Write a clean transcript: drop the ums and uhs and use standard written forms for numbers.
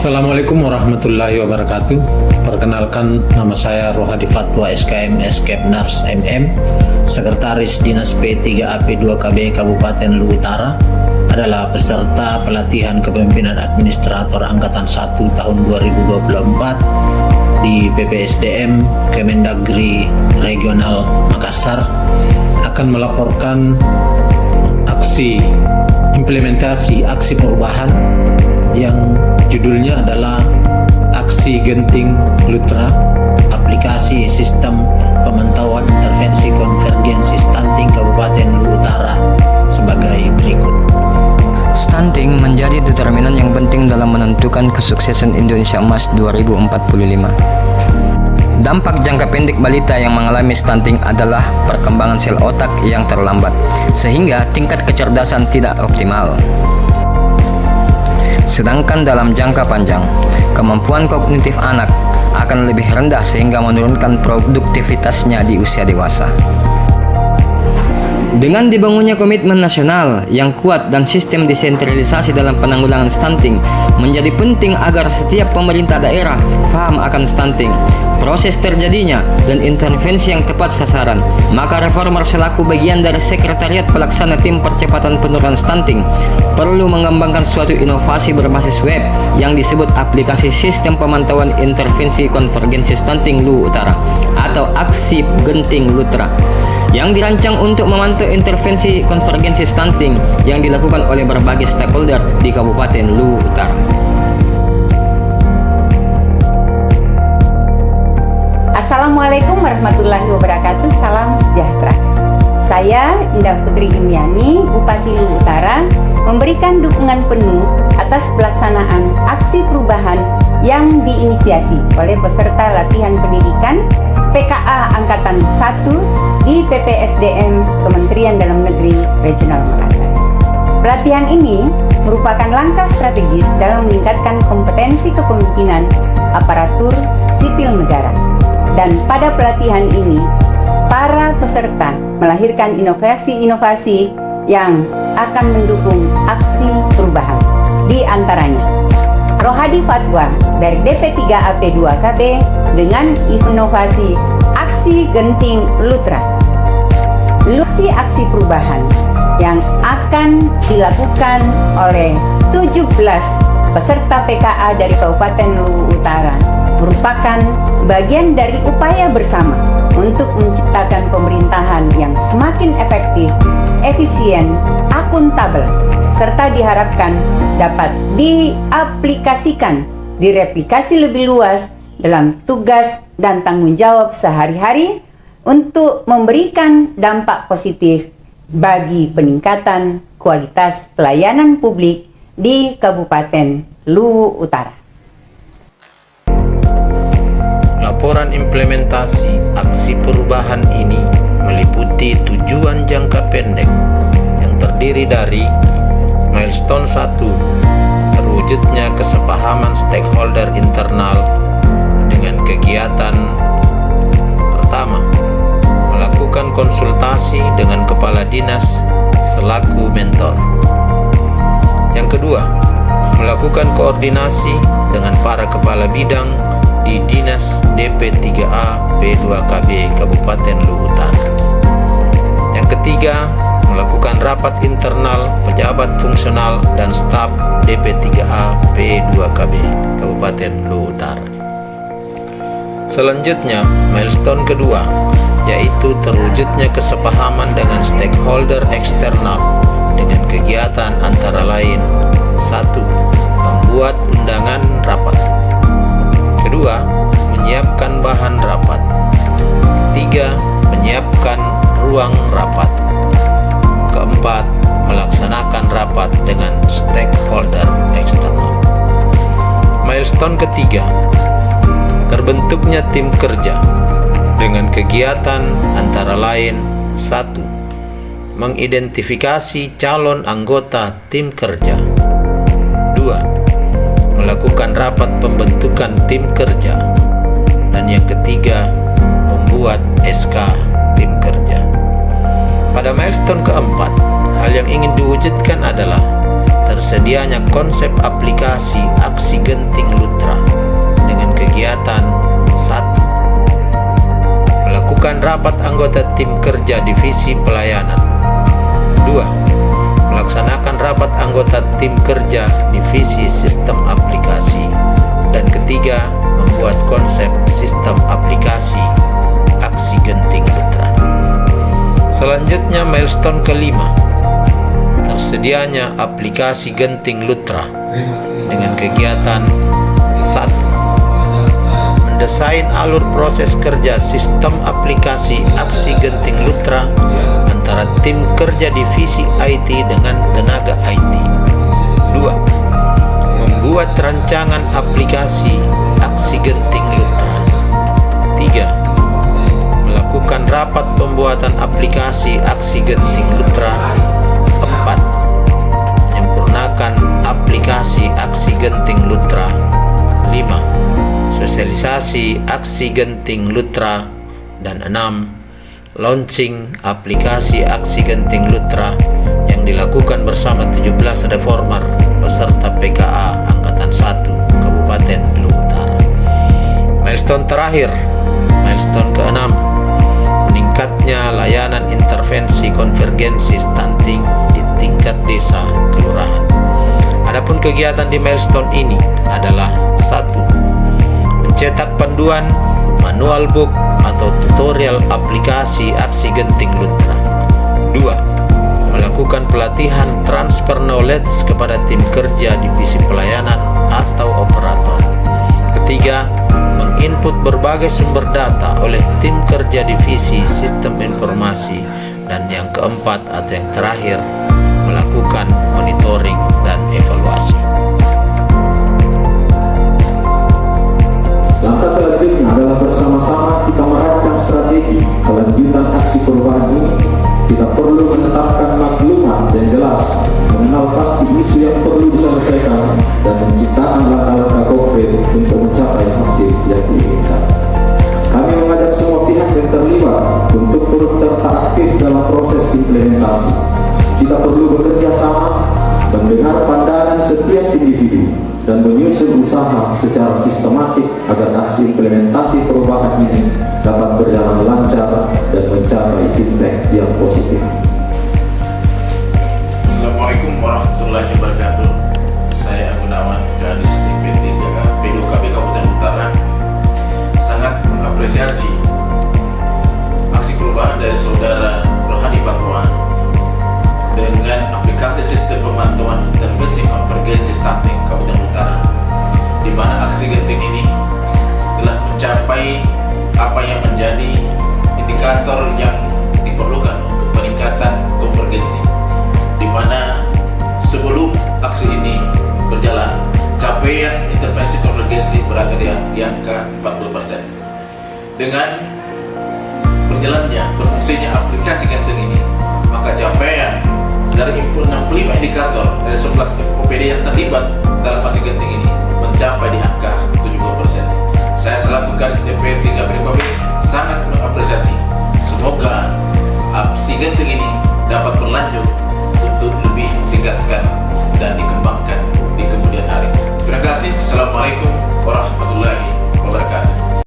Assalamualaikum warahmatullahi wabarakatuh. Perkenalkan, nama saya Rohadi Fatwa SKM Skepnars MM, Sekretaris Dinas P3AP2KB Kabupaten Luwu Utara, adalah peserta pelatihan kepemimpinan administrator Angkatan 1 tahun 2024 di PPSDM Kemendagri Regional Makassar. Akan melaporkan implementasi aksi perubahan yang judulnya adalah Aksi Genting Lutra, aplikasi sistem pemantauan intervensi konvergensi stunting Kabupaten Luwu Utara sebagai berikut. Stunting menjadi determinan yang penting dalam menentukan kesuksesan Indonesia Emas 2045. Dampak jangka pendek balita yang mengalami stunting adalah perkembangan sel otak yang terlambat, sehingga tingkat kecerdasan tidak optimal. Sedangkan dalam jangka panjang, kemampuan kognitif anak akan lebih rendah sehingga menurunkan produktivitasnya di usia dewasa. Dengan dibangunnya komitmen nasional yang kuat dan sistem desentralisasi dalam penanggulangan stunting menjadi penting agar setiap pemerintah daerah paham akan stunting, proses terjadinya, dan intervensi yang tepat sasaran. Maka reformer selaku bagian dari sekretariat pelaksana tim percepatan penurunan stunting perlu mengembangkan suatu inovasi berbasis web yang disebut aplikasi sistem pemantauan intervensi konvergensi stunting Luwu Utara atau Aksi Genting Lutra, yang dirancang untuk memantau intervensi konvergensi stunting yang dilakukan oleh berbagai stakeholder di Kabupaten Luwu Utara. Assalamualaikum warahmatullahi wabarakatuh. Salam sejahtera. Saya Indah Putri Imiani, Bupati Luwu Utara, memberikan dukungan penuh atas pelaksanaan aksi perubahan yang diinisiasi oleh peserta latihan pendidikan PKA Angkatan 1 di PPSDM Kementerian Dalam Negeri Regional Makassar. Pelatihan ini merupakan langkah strategis dalam meningkatkan kompetensi kepemimpinan aparatur sipil negara. Dan pada pelatihan ini, para peserta melahirkan inovasi-inovasi yang akan mendukung aksi perubahan. Di antaranya, Rohadi Fatwa dari DP3AP2KB dengan inovasi Aksi Genting Lutra. Lusi aksi perubahan yang akan dilakukan oleh 17 peserta PKA dari Kabupaten Luwu Utara merupakan bagian dari upaya bersama untuk menciptakan pemerintahan yang semakin efektif, efisien, akuntabel, serta diharapkan dapat diaplikasikan, direplikasi lebih luas dalam tugas dan tanggung jawab sehari-hari untuk memberikan dampak positif bagi peningkatan kualitas pelayanan publik di Kabupaten Luwu Utara. Laporan implementasi aksi perubahan ini meliputi tujuan jangka pendek yang terdiri dari milestone 1, terwujudnya kesepahaman stakeholder internal dengan kegiatan pertama, melakukan konsultasi dengan kepala dinas selaku mentor. Yang kedua, melakukan koordinasi dengan para kepala bidang di Dinas DP3AP2KB Kabupaten Luwu Utara. Yang ketiga, melakukan rapat internal pejabat fungsional dan staf DP3AP2KB Kabupaten Luwu Utara. Selanjutnya, milestone kedua, yaitu terwujudnya kesepahaman dengan stakeholder eksternal dengan kegiatan antara lain: 1. Membuat undangan rapat. Kedua, menyiapkan bahan rapat. Ketiga, menyiapkan ruang rapat. Keempat, melaksanakan rapat dengan stakeholder eksternal. Milestone ketiga, terbentuknya tim kerja dengan kegiatan antara lain: 1. Mengidentifikasi calon anggota tim kerja. 2. Melakukan rapat pembentukan tim kerja. Dan yang ketiga, membuat SK tim kerja. Pada milestone keempat, hal yang ingin diwujudkan adalah tersedianya konsep aplikasi aksi genting Lutra dengan kegiatan 1. Melakukan rapat anggota tim kerja divisi pelayanan. 2. Melaksanakan rapat anggota tim kerja divisi sistem aplikasi. Dan ketiga, membuat konsep sistem aplikasi aksi genting Lutra. Selanjutnya milestone kelima, tersedianya aplikasi genting Lutra dengan kegiatan 1. Mendesain alur proses kerja sistem aplikasi aksi genting Lutra antara tim kerja divisi IT dengan tenaga IT. 2. Membuat rancangan aplikasi aksi genting Lutra. 3. Melakukan rapat pembuatan aplikasi aksi genting Lutra. 4. Menyempurnakan aplikasi aksi genting Lutra. 5. Sosialisasi aksi genting Lutra. Dan 6. Launching aplikasi aksi genting Lutra yang dilakukan bersama 17 reformer peserta PKA Angkatan 1 Kabupaten Luwu Utara. Milestone terakhir, milestone ke-6, meningkatnya layanan intervensi konvergensi stunting di tingkat desa kelurahan. Adapun kegiatan di milestone ini adalah 1. Mencetak panduan manual book atau tutorial aplikasi aksi genting Lutra. 2. Melakukan pelatihan transfer knowledge kepada tim kerja divisi pelayanan atau operator. Ketiga, menginput berbagai sumber data oleh tim kerja divisi sistem informasi. Dan yang keempat atau yang terakhir, melakukan monitoring dan evaluasi. Langkah selanjutnya adalah bersama-sama kita merancang strategi kelanjutan aksi perubahan ini. Kita perlu menetapkan maklumat yang jelas, mengenal pasti isu yang perlu diselesaikan, dan menciptakan langkah-langkah konkret untuk mencapai hasil yang diinginkan. Kami mengajak semua pihak yang terlibat untuk turut serta aktif dalam proses implementasi. Kita perlu bekerja sama, mendengar pandangan setiap individu, dan menyusun usaha secara sistematik agar aksi implementasi perubahan ini dapat berjalan lancar dan mencapai impact yang positif. Assalamualaikum warahmatullahi wabarakatuh. Saya Agunawan, Kadis DP3 P2KB Kabupaten Utara, sangat mengapresiasi aksi perubahan dari saudara Rohadi Fatwa dengan aplikasi sistem pemantauan intervensi konvergensi stunting Kabupaten Utara, di mana aksi genting ini telah mencapai apa yang menjadi indikator yang diperlukan untuk peningkatan konvergensi, di mana sebelum aksi ini berjalan, capaian intervensi konvergensi berada di angka 40%. Dengan berjalannya berfungsinya aplikasi genting ini, maka capaian dari 65 indikator dari 11 OPD yang terlibat dalam aksi genting ini mencapai di angka 70%. Saya selaku Kadis DP 3 P2KB sangat mengapresiasi. Semoga aksi genting ini dapat berlanjut untuk lebih ditingkatkan dan dikembangkan di kemudian hari. Terima kasih. Assalamualaikum warahmatullahi wabarakatuh.